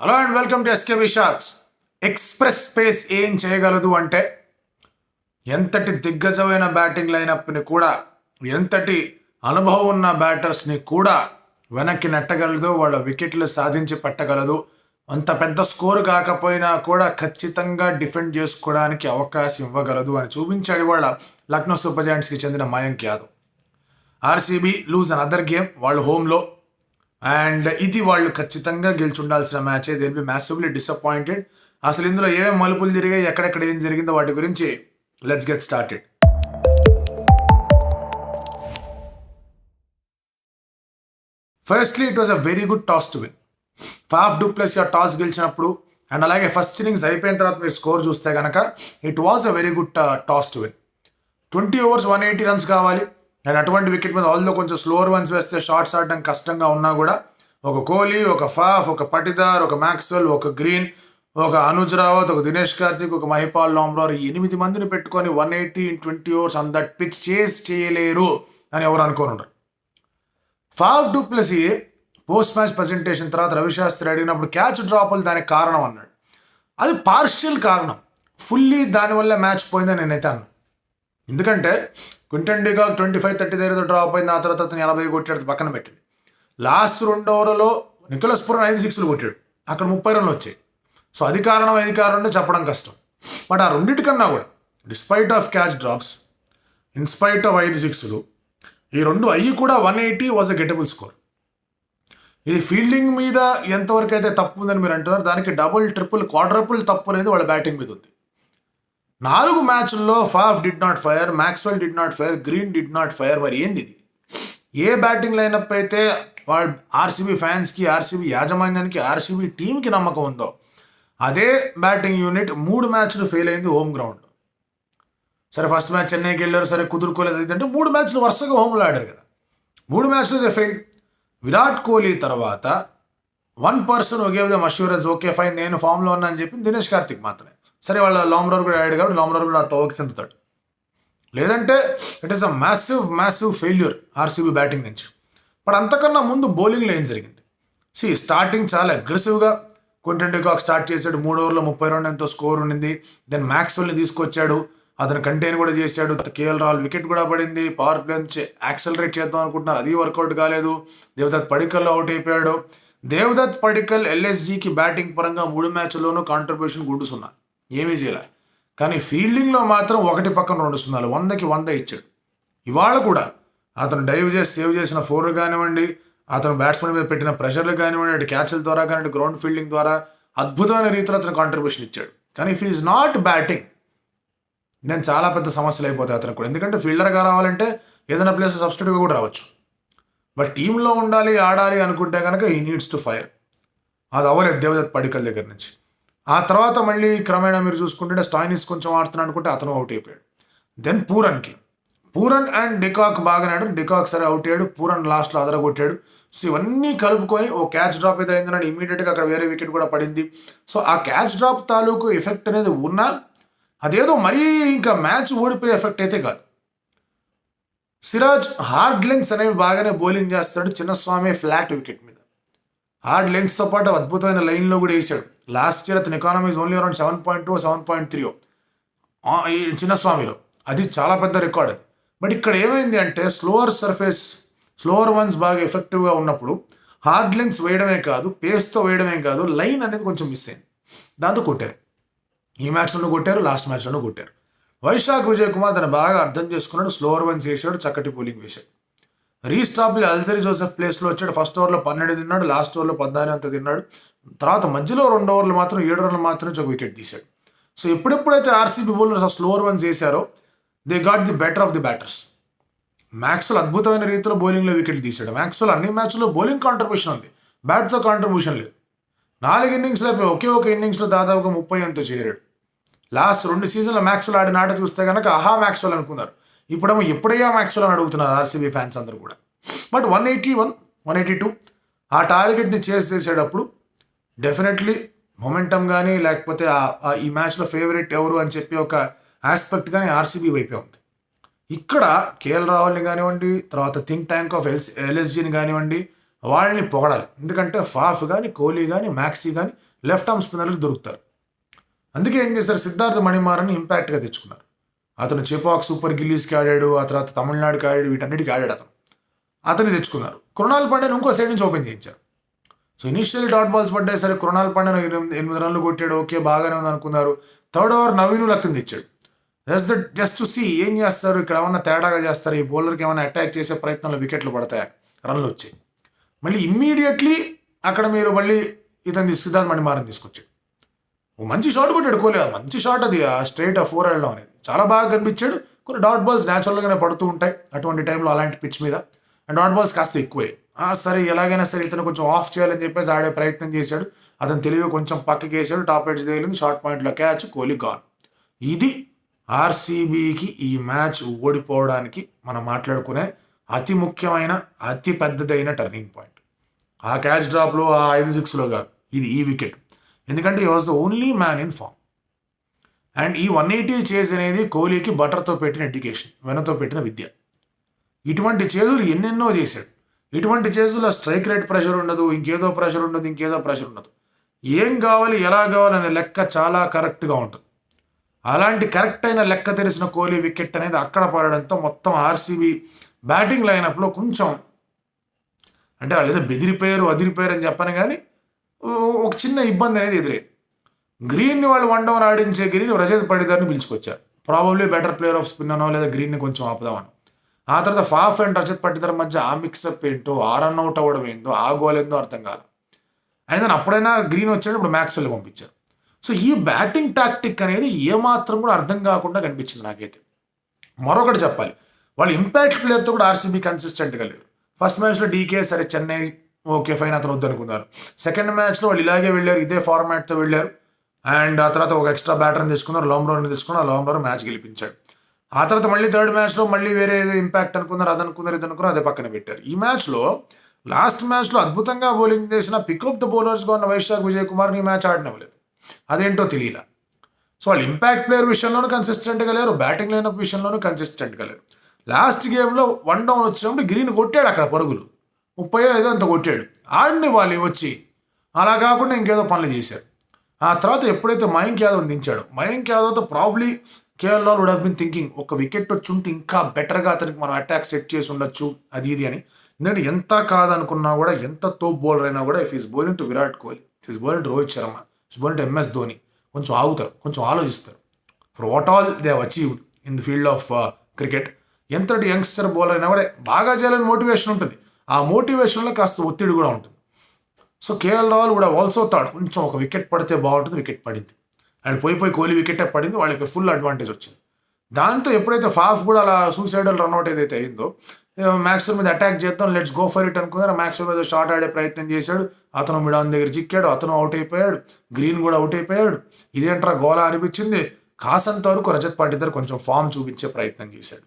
Hello and welcome to SKB shots. Express space ఏం చేయగలదు అంటే ఎంతటి దిగ్గజమైన బ్యాటింగ్ లైనప్ని కూడా, ఎంతటి అనుభవం ఉన్న బ్యాటర్స్ని కూడా వెనక్కి నెట్టగలదు, వాళ్ళ వికెట్లు సాధించి పట్టగలదు. అంత పెద్ద స్కోర్ కాకపోయినా కూడా ఖచ్చితంగా డిఫెండ్ చేసుకోవడానికి అవకాశం ఇవ్వగలదు అని చూపించాడు వాళ్ళ లక్నో సూపర్ జైంట్స్కి చెందిన Mayank Yadav. RCB lose another game వాళ్ళు హోమ్లో, అండ్ ఇది వాళ్ళు ఖచ్చితంగా గెలుచుండాల్సిన మ్యాచే. They will be massively disappointed. అసలు ఇందులో ఏమేమి మలుపులు తిరిగాయి, ఎక్కడెక్కడ ఏం జరిగిందో వాటి గురించి let's get started. Firstly it was a very good toss to win. Faf du Plessis toss గెలిచినప్పుడు అండ్ అలాగే ఫస్ట్ ఇన్నింగ్స్ అయిపోయిన తర్వాత మీరు స్కోర్ చూస్తే కనుక it was a very good toss to win. 20 overs 180 runs కావాలి. అండ్ అటువంటి wicket మీద ఆల్దో కొంచెం స్లోవర్ వన్స్ వేస్తే షార్ట్స్ ఆడడం కష్టంగా ఉన్నా కూడా ఒక కోహ్లీ, ఒక ఫాఫ్, ఒక పటిదార్, ఒక మ్యాక్స్వెల్, ఒక గ్రీన్, ఒక అనుజ్ రావత్, ఒక దినేష్ కార్తిక్, ఒక మహిపాల్ లామ్రార్, 8 మందిని పెట్టుకొని 180 in 20 overs on that pitch చేస్ చేయలేరు అని ఎవరు అనుకోని ఉండరు. Faf du Plessis post match presentation తర్వాత రవిశాస్త్రి అడిగినప్పుడు క్యాచ్ డ్రాపులు దానికి కారణం అన్నాడు. అది పార్షియల్ కారణం, ఫుల్లీ దానివల్ల మ్యాచ్ పోయిందని నేనైతే అన్నాను. ఎందుకంటే క్వింటన్ డికాక్ 25-30 దగ్గర డ్రాప్ అయింది. ఆ తర్వాత అతను 80 కొట్టాడు, పక్కన పెట్టింది. లాస్ట్ 2 ఓవర్లలో నికోలస్ పూరన్ 5 6 కొట్టాడు, అక్కడ 30 runs వచ్చాయి. సో అది కారణం ఇది కారణం చెప్పడం కష్టం. బట్ ఆ రెండింటికన్నా కూడా despite of catch drops, in spite of 5 6, ఈ రెండు అయ్యి కూడా 180 వాజ్ అ గెటబుల్ స్కోర్. ఇది ఫీల్డింగ్ మీద ఎంతవరకు అయితే తప్పు ఉందని మీరు అంటున్నారు, దానికి డబుల్ ట్రిపుల్ క్వాడ్రపుల్ తప్పు అనేది వాళ్ళ బ్యాటింగ్ మీద ఉంది. 4 మ్యాచ్ల్లో Faf did not fire, Maxwell did not fire, green did not fire. మరి ఏంది ఇది? ఏ బ్యాటింగ్ లైనప్ అయితే వాళ్ళు ఆర్సీబీ ఫ్యాన్స్కి, ఆర్సీబీ యాజమాన్యానికి, ఆర్సీబీ టీంకి నమ్మకం ఉందో అదే బ్యాటింగ్ యూనిట్ 3 మ్యాచ్లు ఫెయిల్ అయింది హోమ్ గ్రౌండ్. సరే ఫస్ట్ మ్యాచ్ చెన్నైకి వెళ్ళారు, సరే కుదురుకోలేదు. అంటే 3 మ్యాచ్లు వరుసగా హోమ్లో ఆడారు కదా, 3 మ్యాచ్లు దే ఫెయిల్. విరాట్ కోహ్లీ తర్వాత 1 person gave them assurance, okay fine నేను ఫామ్లో ఉన్నా అని చెప్పి దినేష్ కార్తిక్ మాత్రమే. సరే వాళ్ళ లామ్రార్ కూడా ఆడాడు కాబట్టి లామ్రార్ కూడా ఆ తోవకి చెందుతాడు. లేదంటే it is a massive failure RCB batting నుంచి. బట్ అంతకన్నా ముందు బౌలింగ్లో ఏం జరిగింది? స్టార్టింగ్ చాలా అగ్రెసివ్గా క్వింటన్ డికాక్ స్టార్ట్ చేశాడు. 3 overs 30 runs ఎంతో స్కోర్ ఉండింది. దెన్ మ్యాక్స్వెల్ని తీసుకొచ్చాడు, అతను కంటైన్ కూడా చేశాడు. కేఎల్ రాహుల్ వికెట్ కూడా పడింది. పవర్ ప్లే నుంచి యాక్సలరేట్ చేద్దాం అనుకుంటున్నారు, అది వర్కౌట్ కాలేదు. దేవదత్ పడికల్లో అవుట్ అయిపోయాడు. దేవదత్ పడికల్ ఎల్ఎస్జీకి బ్యాటింగ్ పరంగా 3 మ్యాచ్ల్లోనూ కాంట్రిబ్యూషన్ గుండుసున్నా ఏమీ చేయలే. కానీ ఫీల్డింగ్లో మాత్రం 1 పక్కన 2 సున్నాలు, 100కి 100 ఇచ్చాడు. ఇవాళ కూడా అతను డైవ్ చేసి సేవ్ చేసిన 4 కానివ్వండి, అతను బ్యాట్స్మెన్ మీద పెట్టిన ప్రెషర్లు కానివ్వండి, అటు క్యాచ్ల ద్వారా కానివ్వండి, గ్రౌండ్ ఫీల్డింగ్ ద్వారా అద్భుతమైన రీతిలో అతను కాంట్రిబ్యూషన్ ఇచ్చాడు. కానీ if is not batting then చాలా పెద్ద సమస్యలు అయిపోతాయి అతనికి కూడా. ఎందుకంటే ఫీల్డర్గా రావాలంటే ఏదైనా ప్లేస్ సబ్స్టిట్యూట్గా కూడా రావచ్చు. బట్ టీంలో ఉండాలి, ఆడాలి అనుకుంటే కనుక ఈ నీడ్స్ టు ఫైర్. అది అవ్వలేదు దేవదత్ పడికల్ దగ్గర నుంచి. ఆ తర్వాత మళ్ళీ క్రమేణా మీరు చూసుకుంటే స్టాయినిస్ కొంచెం ఆడుతున్నాడు అనుకుంటే అతను అవుట్ అయిపోయాడు. దెన్ పూరన్ అండ్ డికాక్ బాగానే ఆడాడు. డికాక్ సరే అవుట్ అయ్యాడు, పూరన్ లాస్ట్లో అదరగొట్టాడు. సో ఇవన్నీ కలుపుకొని ఓ క్యాచ్ డ్రాప్ ఏదో అయిందన్నాడు, ఇమీడియట్గా అక్కడ వేరే వికెట్ కూడా పడింది. సో ఆ క్యాచ్ డ్రాప్ తాలూకు ఎఫెక్ట్ అనేది ఉన్నా అదేదో మరీ ఇంకా మ్యాచ్ ఓడిపోయే ఎఫెక్ట్ అయితే కాదు. సిరాజ్ హార్డ్ లెంగ్స్ అనేవి బాగానే బౌలింగ్ చేస్తాడు. చిన్నస్వామి ఫ్లాట్ వికెట్ మీద హార్డ్ లెంగ్స్తో పాటు అద్భుతమైన లైన్లో కూడా వేసాడు. లాస్ట్ ఇయర్ అతని ఎకానమీస్ ఓన్లీ అరౌండ్ 7.2 7.3 ఈ చిన్నస్వామిలో, అది చాలా పెద్ద రికార్డ్ అది. బట్ ఇక్కడ ఏమైంది అంటే స్లోవర్ వన్స్ బాగా ఎఫెక్టివ్గా ఉన్నప్పుడు హార్డ్ లెంగ్స్ వేయడమే కాదు, పేస్తో వేయడమే కాదు, లైన్ అనేది కొంచెం మిస్ అయింది. దాంతో కొట్టారు. ఈ మ్యాచ్లోనూ కొట్టారు, లాస్ట్ మ్యాచ్లోనూ కొట్టారు. వైశాఖ్ విజయ్ కుమార్ తను బాగా అర్థం చేసుకున్నాడు, స్లోవర్ వన్స్ వేసాడు, చక్కటి బౌలింగ్ వేశాడు. రీస్టాప్లో అల్జరీ జోసెఫ్ ప్లేస్లో వచ్చాడు. ఫస్ట్ ఓవర్లో 12 తిన్నాడు, లాస్ట్ ఓవర్లో 14 అంత తిన్నాడు. తర్వాత మధ్యలో 2 overs మాత్రం 7 runs మాత్రం ఒక వికెట్ తీశాడు. సో ఎప్పుడెప్పుడైతే ఆర్సీబీ బౌలర్స్ ఆ స్లోవర్ వన్స్ చేశారో they got the better of the batters. Maxwell అద్భుతమైన రీతిలో బౌలింగ్లో వికెట్లు తీశాడు. మ్యాక్స్వెల్ అన్ని మ్యాచ్లో బౌలింగ్ కాంట్రిబ్యూషన్ ఉంది, బ్యాట్తో కాంట్రిబ్యూషన్ లేదు. 4 innings ఒకే ఒక ఇన్నింగ్స్లో దాదాపుగా 30 ఎంతో చేరాడు. లాస్ట్ 2 seasons మ్యాక్స్వెల్ ఆడిన ఆట చూస్తే కనుక ఆహా మ్యాక్స్వెల్ అనుకున్నారు. ఇప్పుడేమో ఎప్పుడయ్యా మ్యాక్స్వెల్ అని అడుగుతున్నారు ఆర్సీబీ ఫ్యాన్స్ అందరూ కూడా. బట్ 181 182 ఆ టార్గెట్ని చేసేసేటప్పుడు డెఫినెట్లీ మొమెంటం కానీ లేకపోతే ఈ మ్యాచ్లో ఫేవరెట్ ఎవరు అని చెప్పి ఒక ఆస్పెక్ట్ కానీ ఆర్సీబీ వైపే ఉంది. ఇక్కడ కేఎల్ రాహుల్ని కానివ్వండి, తర్వాత థింక్ ట్యాంక్ ఆఫ్ ఎల్ఎస్జీని కానివ్వండి, వాళ్ళని పొగడాలి. ఎందుకంటే ఫాఫ్ కానీ, కోహ్లీ కానీ, మ్యాక్సీ కానీ లెఫ్ట్ ఆర్మ్ స్పిన్నర్లు దొరుకుతారు. అందుకే ఏం చేశారు, సిద్ధార్థ మణిమారని ఇంపాక్ట్గా తెచ్చుకున్నారు. అతను చెపాక్ సూపర్ గిల్లీస్కి ఆడాడు, ఆ తర్వాత తమిళనాడుకి ఆడాడు, వీటన్నిటికీ ఆడాడు అతన్ని తెచ్చుకున్నారు. కృణాల్ పాండ్యాని ఇంకో సైడ్ నుంచి ఓపెన్ చేయించారు. సో ఇనిషియల్ డాట్ బాల్స్ పడ్డాయి, సరే కృణాల్ పాండ్యాని 8 రన్లు కొట్టాడు, ఓకే బాగానే ఉంది అనుకున్నారు. థర్డ్ ఓవర్ నవీన్ ఉలక్ని తెచ్చాడు. జస్ట్ టు సీ ఏం చేస్తారు, ఇక్కడ ఏమన్నా తేడాగా చేస్తారు, ఈ బౌలర్కి ఏమైనా అటాక్ చేసే ప్రయత్నంలో వికెట్లు పడతాయి, రన్లు వచ్చాయి. మళ్ళీ ఇమ్మీడియట్లీ అక్కడ మీరు మళ్ళీ ఇతన్ని సిద్ధార్థ మణిమారన్ తీసుకొచ్చాడు. మంచి షాట్ కొట్టాడు కోహ్లీ, మంచి షాట్ అది, ఆ స్ట్రైట్ ఆ 4 వెళ్ళడం అనేది చాలా బాగా కనిపించాడు. కొన్ని డాట్ బాల్స్ న్యాచురల్గానే పడుతూ ఉంటాయి అటువంటి టైంలో అలాంటి పిచ్ మీద, అండ్ డాట్ బాల్స్ కాస్త ఎక్కువే. సరే ఎలాగైనా సరే ఇతను కొంచెం ఆఫ్ చేయాలని చెప్పేసి ఆడే ప్రయత్నం చేశాడు. అతను తెలివి కొంచెం పక్కకి వేసాడు, టాప్ ఎడ్జ్ తగిలింది, షార్ట్ పాయింట్లో క్యాచ్, కోహ్లీ గాన్. ఇది ఆర్సీబీకి ఈ మ్యాచ్ ఓడిపోవడానికి మనం మాట్లాడుకునే అతి ముఖ్యమైన అతి పెద్దదైన టర్నింగ్ పాయింట్. ఆ క్యాచ్ డ్రాప్లో, ఆ 5 6లో కాదు, ఇది ఈ వికెట్. ఎందుకంటే ఈ was the only man in form. And ఈ 180 చేజ్ అనేది కోహ్లీకి బటర్తో పెట్టిన ఎడ్యుకేషన్, వెనతో పెట్టిన విద్య. ఇటువంటి చేజులు ఎన్నెన్నో చేశాడు. ఇటువంటి చేజులో స్ట్రైక్ రేట్ ప్రెషర్ ఉండదు, ఇంకేదో ప్రెషర్ ఉండదు. ఏం కావాలి, ఎలా కావాలనే లెక్క చాలా కరెక్ట్గా ఉంటుంది. అలాంటి కరెక్ట్ అయిన లెక్క తెలిసిన కోహ్లీ వికెట్ అనేది అక్కడ పడడంతో మొత్తం ఆర్సీబీ బ్యాటింగ్ లైనప్లో కొంచెం, అంటే వాళ్ళు ఏదో బెదిరిపోయారు అదిరిపోయారు అని చెప్పను కానీ ఒక చిన్న ఇబ్బంది అనేది ఎదురైంది. గ్రీన్ని వాళ్ళు 1 డౌన్ ఆడించే గ్రీన్ రజత్ పటిదార్ని పిలుచుకొచ్చారు. Probably better player of spin అనో లేదా గ్రీన్ని కొంచెం ఆపుదామని. ఆ తర్వాత ఫాఫ్ అండ్ రజత్ పటిదార్ మధ్య ఆ మిక్సప్ ఏంటో, ఆ రన్అట్ అవ్వడం ఏందో, ఆ గోల్ ఏందో అర్థం కాదు. అయితే అప్పుడైనా గ్రీన్ వచ్చాడు, ఇప్పుడు మ్యాక్స్వెల్ పంపించారు. సో ఈ బ్యాటింగ్ టాక్టిక్ అనేది ఏమాత్రం కూడా అర్థం కాకుండా కనిపించింది నాకైతే. మరొకటి చెప్పాలి, వాళ్ళు ఇంపాక్ట్ ప్లేయర్తో కూడా ఆర్సీబీ కన్సిస్టెంట్గా లేరు. ఫస్ట్ మ్యాచ్లో డీకే సరే చెన్నై ఓకే ఫైన్ అతను వద్దనుకున్నారు. సెకండ్ మ్యాచ్లో వాళ్ళు ఇలాగే వెళ్ళారు, ఇదే ఫార్మాట్తో వెళ్ళారు. అండ్ ఆ తర్వాత ఒక ఎక్స్ట్రా బ్యాటర్ని తెచ్చుకున్నారు, లాంబ్రోని తెచ్చుకున్నారు, ఆ లాంబ్రో మ్యాచ్ గెలిపించాడు. ఆ తర్వాత మళ్ళీ థర్డ్ మ్యాచ్లో మళ్ళీ వేరే ఏదో ఇంపాక్ట్ అనుకున్నారు, ఇదనుకున్నారు, అదే పక్కన పెట్టారు. ఈ మ్యాచ్లో లాస్ట్ మ్యాచ్లో అద్భుతంగా బౌలింగ్ చేసిన పిక్ ఆఫ్ ద బౌలర్స్గా ఉన్న వైశాఖ్ విజయ్ కుమార్ని ఈ మ్యాచ్ ఆడనివ్వలేదు. అదేంటో తెలియలా. సో వాళ్ళు ఇంపాక్ట్ ప్లేయర్ విషయంలోనూ కన్సిస్టెంట్గా లేరు, బ్యాటింగ్ లైనప్ విషయంలోనూ కన్సిస్టెంట్గా లేరు. లాస్ట్ గేమ్లో 1 డౌన్ వచ్చినప్పుడు గ్రీన్ కొట్టాడు, అక్కడ పరుగులు 35 అంత కొట్టాడు, ఆడిని వాళ్ళు వచ్చి అలా కాకుండా ఇంకేదో పనులు చేశారు. ఆ తర్వాత ఎప్పుడైతే మయాంక్ యాదవ్ దించాడు, మయాంక్ యాదవ్తో probably KL Rahul would have been thinking ఒక వికెట్ వచ్చి ఉంటే ఇంకా బెటర్గా అతనికి మనం అటాక్ సెట్ చేసి ఉండొచ్చు అది ఇది అని. ఎందుకంటే ఎంత కాదనుకున్నా కూడా, ఎంత తోప్ బౌలర్ అయినా కూడా, if is bowling to Virat Kohli, if is bowling to Rohit Sharma, if is bowling to MS Dhoni, కొంచెం ఆగుతారు, కొంచెం ఆలోచిస్తారు. For what all they have achieved in the field of cricket. ఎంతటి యంగ్స్టర్ బౌలర్ అయినా కూడా బాగా చేయాలని మోటివేషన్ ఉంటుంది, ఆ మోటివేషన్లో కాస్త ఒత్తిడి కూడా ఉంటుంది. సో కేఎల్ రాహుల్ కూడా ఆల్సో థాట్ కొంచెం ఒక వికెట్ పడితే బాగుంటుంది, వికెట్ పడింది. అండ్ పోయి కోహ్లీ వికెటే పడింది, వాళ్ళకి ఫుల్ అడ్వాంటేజ్ వచ్చింది. దాంతో ఎప్పుడైతే ఫాఫ్ కూడా అలా సూసైడల్ రన్అట్ ఏదైతే అయిందో, మ్యాక్స్వెల్ మీద అటాక్ చేద్దాం, లెట్స్ గో ఫర్ ఇట్ అనుకున్నారు. మ్యాక్స్వెల్ మీద షాట్ ఆడే ప్రయత్నం చేశాడు, అతను మిడాన్ దగ్గర చిక్కాడు, అతను అవుట్ అయిపోయాడు, గ్రీన్ కూడా అవుట్ అయిపోయాడు. ఇదేంట్రా గోలా అనిపించింది. కాసంత వరకు రజత్ పాటిదార్ కొంచెం ఫామ్ చూపించే ప్రయత్నం చేశాడు.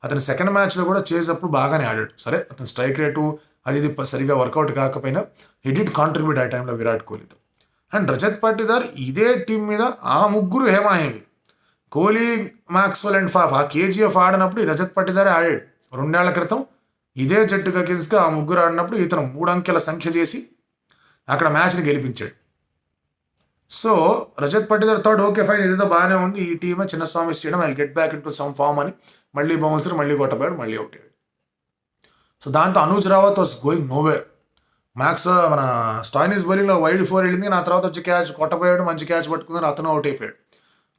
అతను సెకండ్ మ్యాచ్లో కూడా చేసేటప్పుడు బాగానే ఆడాడు. సరే అతను స్ట్రైక్ రేటు అది సరిగా వర్కౌట్ కాకపోయినా హి డిడ్ కాంట్రిబ్యూట్ ఆ టైంలో విరాట్ కోహ్లీతో. అండ్ రజత్ పాటిదార్ ఇదే టీం మీద ఆ ముగ్గురు హేమాహేమి, కోహ్లీ, మ్యాక్స్వెల్ అండ్ ఫాఫ్ ఆ కేజీఎఫ్ ఆడినప్పుడు ఈ రజత్ పాటిదారే ఆడాడు. 2 ఏళ్ల క్రితం ఇదే జట్టుగా అగెన్స్ట్గా ఆ ముగ్గురు ఆడినప్పుడు ఇతను 3 అంకెల సంఖ్య చేసి అక్కడ మ్యాచ్ని గెలిపించాడు. So Rajat Patidar thought okay fine, ఇదేదో బాగానే ఉంది, ఈ టీమే Chinnaswamy stadium, I get back into some form అని మళ్ళీ బౌన్సర్ మళ్ళీ కొట్టబోయాడు, మళ్ళీ అవుట్ అయ్యాడు. సో దాంతో Anuj Rawat was going nowhere. మన స్టాయినిస్ బౌలింగ్లో వైడ్ 4 వెళ్ళింది, నా తర్వాత వచ్చి క్యాచ్ కొట్టబోయాడు, మంచి క్యాచ్ పట్టుకున్నారు, అతను అవుట్ అయిపోయాడు.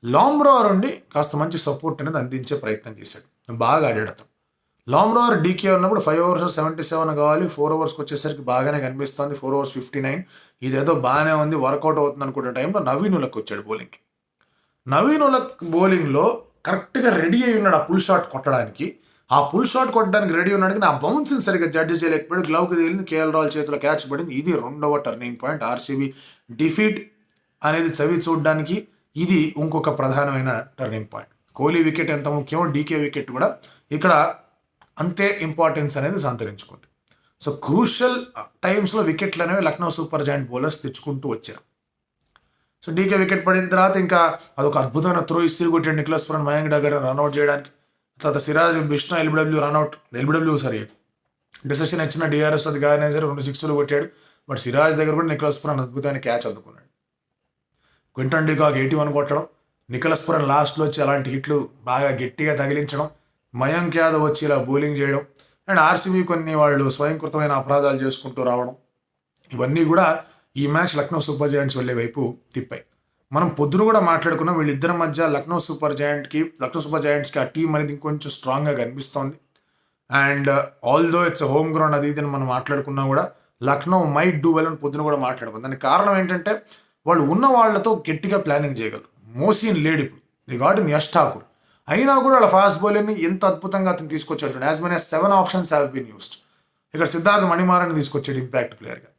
లాంబ్రోవర్ ఉండి కాస్త మంచి సపోర్ట్ అనేది అందించే ప్రయత్నం చేశాడు, బాగా ఆడాడు అతను. లాంబ్రోవర్ డీకే ఉన్నప్పుడు 5 overs 77 కావాలి, 4 oversకి వచ్చేసరికి బాగానే కనిపిస్తుంది, 4 overs 59, ఇదేదో బాగానే ఉంది, వర్కౌట్ అవుతుంది అనుకునే టైంలో నవీన్ ఉలక్ వచ్చాడు బౌలింగ్కి. నవీన్ ఉలక్ బౌలింగ్లో కరెక్ట్గా రెడీ అయి ఉన్నాడు ఆ పుల్ షాట్ కొట్టడానికి. ఆ పుల్ షాట్ కొట్టడానికి రెడీ ఉన్నాడు, ఆ బౌన్స్ని సరిగ్గా జడ్జ్ చేయలేకపోయాడు, గ్లౌకి తగిలింది, కేఎల్ రాహుల్ చేతిలో క్యాచ్ పడింది. ఇది 2వ టర్నింగ్ పాయింట్. ఆర్సీబీ డిఫీట్ అనేది చవి చూడడానికి ఇది ఇంకొక ప్రధానమైన టర్నింగ్ పాయింట్. కోహ్లీ వికెట్ ఎంత ముఖ్యమో డీకే వికెట్ కూడా ఇక్కడ అంతే ఇంపార్టెన్స్ అనేది సంతరించుకుంది. సో క్రూషల్ టైమ్స్లో వికెట్లు అనేవి లక్నో సూపర్ జాయింట్ బౌలర్స్ తెచ్చుకుంటూ వచ్చారు. సో డీకే వికెట్ పడిన తర్వాత ఇంకా అదొక అద్భుతమైన త్రో ఇస్త్రీ కొట్టాడు నికోలస్ పురాన్ మయాంక్ దగ్గర రన్అట్ చేయడానికి. తర్వాత సిరాజ్ బిష్ణా ఎల్బిడబ్ల్యూ డిసిషన్ ఇచ్చిన డిఆర్ఎస్ అది గానే సరే 2 6లు కొట్టాడు. బట్ సిరాజ్ దగ్గర కూడా నికోలస్ పురాన్ అద్భుతమైన క్యాచ్ అందుకున్నాడు. క్వింటన్ డికాక్ 81 కొట్టడం, నికలస్ పురన్ లాస్ట్లో వచ్చి అలాంటి హిట్లు బాగా గట్టిగా తగిలించడం, మయాంక్ యాదవ్ వచ్చి ఇలా బౌలింగ్ చేయడం, అండ్ ఆర్సీబీ కొన్ని వాళ్ళు స్వయంకృతమైన అపరాధాలు చేసుకుంటూ రావడం, ఇవన్నీ కూడా ఈ మ్యాచ్ లక్నో సూపర్ జైంట్స్ వెళ్ళే వైపు తిప్పాయి. మనం పొద్దున కూడా మాట్లాడుకున్నాం, వీళ్ళిద్దరి మధ్య లక్నో సూపర్ జైంట్స్కి ఆ టీం అనేది ఇంకొంచెం స్ట్రాంగ్గా కనిపిస్తోంది. And although it's home ground అది ఇది మనం మాట్లాడుకున్నా కూడా లక్నో మైట్ డూ వెల్ అని పొద్దున కూడా మాట్లాడుకుంది. దానికి కారణం ఏంటంటే వాళ్ళు ఉన్న వాళ్ళతో గట్టిగా ప్లానింగ్ చేయగలరు. మోసీన్ లేడు ఇప్పుడు, they got in Yash Thakur, అయినా కూడా వాళ్ళ ఫాస్ట్ బౌలర్ని ఎంత అద్భుతంగా అతను తీసుకొచ్చాడు. As many 7 options have been used. ఇక్కడ సిద్ధార్థ్ మణిమారన్ తీసుకొచ్చాడు ఇంపాక్ట్ ప్లేయర్గా.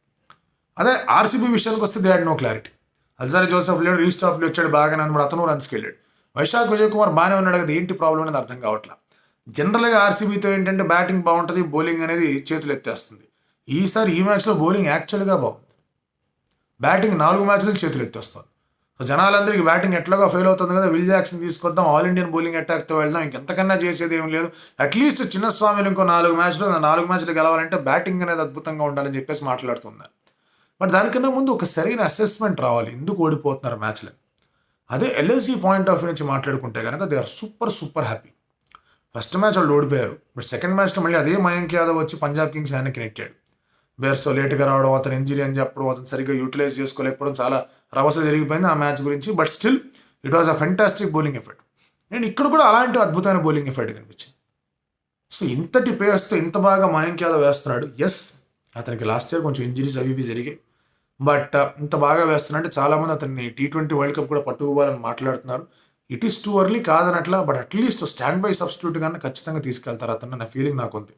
అదే ఆర్సీబీ విషయానికి వస్తే they had no clarity. Alzarri Joseph లేడు, రీస్టాప్లో వచ్చాడు బాగానే అన్నమాట, అతను రన్స్కి వెళ్ళాడు. వైశాఖ్ విజయ్ కుమార్ బాగానే ఉన్నాడు కదా, ఏంటి ప్రాబ్లం అనేది అర్థం కావట్లా. జనరల్గా ఆర్సీబీతో ఏంటంటే బ్యాటింగ్ బాగుంటుంది, బౌలింగ్ అనేది చేతులు ఎత్తేస్తుంది. ఈసారి ఈ మ్యాచ్లో బౌలింగ్ యాక్చువల్గా బాగుంది, బ్యాటింగ్ 4 మ్యాచ్లు చేతులు ఎత్తేస్తుంది. సో జనాలందరికీ బ్యాటింగ్ ఎట్లాగా ఫెయిల్ అవుతుంది కదా, విల్ జాక్సన్ తీసుకొద్దాం, ఆల్ ఇండియన్ బౌలింగ్ అటాక్తో వెళ్దాం, ఇంకెంతకన్నా చేసేది ఏం లేదు, అట్లీస్ట్ చిన్నస్వామిని ఇంకో 4 మ్యాచ్లు గెలవాలంటే బ్యాటింగ్ అనేది అద్భుతంగా ఉండాలని చెప్పేసి మాట్లాడుతున్నారు. బట్ దానికన్నా ముందు ఒక సరైన అసెస్మెంట్ రావాలి, ఎందుకు ఓడిపోతున్నారు మ్యాచ్లో. అదే ఎల్ఎస్జీ పాయింట్ ఆఫ్ వ్యూ నుంచి మాట్లాడుకుంటే కనుక they are super happy. First match వాళ్ళు ఓడిపోయారు, బట్ సెకండ్ మ్యాచ్లో మళ్ళీ అదే మయాంక్ యాదవ్ వచ్చి పంజాబ్ కింగ్స్ ఆయనకి నెట్టాడు. బేర్స్తో లేట్గా రావడం, అతను ఇంజరీ అని చెప్పడం, అతను సరిగ్గా యూటిలైజ్ చేసుకోలేకపోవడం, చాలా రభస జరిగిపోయింది ఆ మ్యాచ్ గురించి. But still it was a fantastic bowling effort. నేను ఇక్కడ కూడా అలాంటి అద్భుతమైన బౌలింగ్ ఎఫర్ట్ కనిపించింది. సో ఇంతటి పేస్తో ఇంత బాగా మయాంక్ యాదవ్ వేస్తున్నాడు. ఎస్, అతనికి లాస్ట్ ఇయర్ కొంచెం ఇంజరీస్ అవి ఇవి జరిగాయి, బట్ ఇంత బాగా వేస్తున్నాడు. చాలామంది అతన్ని T20 వరల్డ్ కప్ కూడా పట్టుకోవాలని మాట్లాడుతున్నారు. ఇట్ ఈస్ టూ ఎర్లీ కాదనట్లా, but at least stand by substitute కన్నా ఖచ్చితంగా తీసుకెళ్తారు అతను, నా ఫీలింగ్ నాకు ఉంది.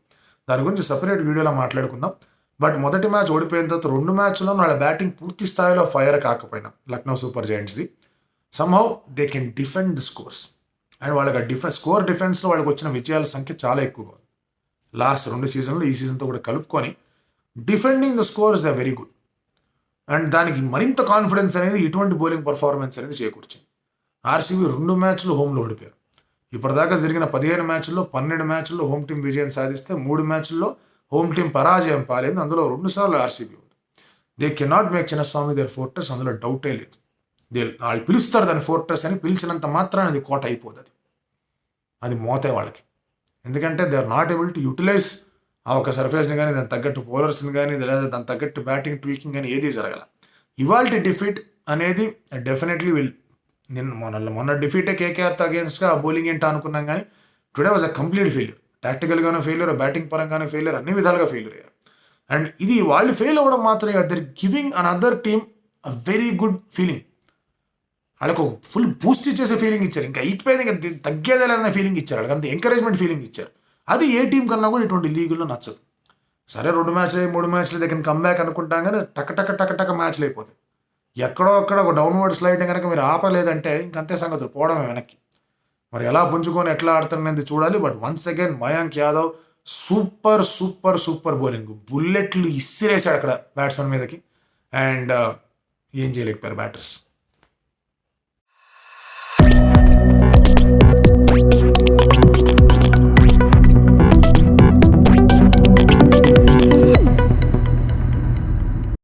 దాని గురించి సపరేట్ వీడియోలో మాట్లాడుకుందాం. బట్ మొదటి మ్యాచ్ ఓడిపోయిన తర్వాత 2 మ్యాచ్లో వాళ్ళ బ్యాటింగ్ పూర్తి స్థాయిలో ఫైర్ కాకపోయినా లక్నో సూపర్ జైంట్స్ది somehow they can defend the scores. And వాళ్ళకి స్కోర్ డిఫెన్స్లో వాళ్ళకి వచ్చిన విజయాల సంఖ్య చాలా ఎక్కువగా ఉంది. లాస్ట్ 2 సీజన్లో ఈ సీజన్తో కూడా కలుపుకొని defending the score is very good. And దానికి మరింత కాన్ఫిడెన్స్ అనేది ఇటువంటి బౌలింగ్ పర్ఫార్మెన్స్ అనేది చేకూర్చింది. ఆర్సీబీ 2 మ్యాచ్లు హోమ్లో ఓడిపోయారు. ఇప్పటిదాకా జరిగిన 15 మ్యాచ్ల్లో 12 మ్యాచ్ల్లో హోమ్ టీం విజయం సాధిస్తే 3 మ్యాచ్ల్లో హోమ్ టీం పరాజయం పాలైంది. అందులో 2 సార్లు ఆర్సీబీ ఉంది. They cannot make Chinnaswamy their fortress, అందులో డౌటే లేదు. వాళ్ళు పిలుస్తారు దాన్ని ఫోర్ట్రెస్ అని, పిలిచినంత మాత్రాన అది కోట అయిపోదు, అది మోతే వాళ్ళకి. ఎందుకంటే they are not able to utilise ఆ ఒక సర్ఫేస్ని కానీ, దాని తగ్గట్టు బౌలర్స్ని కానీ, లేదా దాని తగ్గట్టు బ్యాటింగ్ ట్వీకింగ్ కానీ ఏది జరగల. ఇవాల్టి డిఫీట్ అనేది డెఫినెట్లీ మొన్న డిఫీటే కేకేఆర్తో అగేన్స్ట్గా ఆ బౌలింగ్ ఏంటో అనుకున్నాం, కానీ today was a complete failure. టాక్టికల్గానే ఫెయిల్యూర్, బ్యాటింగ్ పరంగానే ఫెయిల్యూర్, అన్ని విధాలుగా ఫెయిల్యూర్ అయ్యారు. అండ్ ఇది వాళ్ళు ఫెయిల్ అవ్వడం మాత్రమే కాదు, they're giving another team a very good feeling. వాళ్ళకు ఫుల్ బూస్ట్ ఇచ్చేసే ఫీలింగ్ ఇచ్చారు, ఇంకా అయిపోయేది ఇంకా తగ్గేదేలన్న ఫీలింగ్ ఇచ్చారు, వాళ్ళకి అంత ఎంకరేజ్మెంట్ ఫీలింగ్ ఇచ్చారు. అది ఏ టీం కన్నా కూడా ఇటువంటి లీగుల్లో నచ్చదు. సరే 2 మ్యాచ్లు 3 మ్యాచ్లు దగ్గర కమ్బ్యాక్ అనుకుంటాం, కానీ టక మ్యాచ్లు అయిపోతాయి. ఎక్కడో అక్కడ ఒక డౌన్వర్డ్ స్లైడ్ కనుక మీరు ఆపలేదంటే ఇంకంతే సంగతులు, పోవడమే వెనక్కి. మరి ఎలా పుంజుకొని ఎట్లా ఆడుతున్నది చూడాలి. But once again Mayank Yadav super bowling, బుల్లెట్లు ఇసిరేసాడు అక్కడ బ్యాట్స్మెన్ మీదకి, అండ్ ఏం చేయలేకపోయారు బ్యాటర్స్.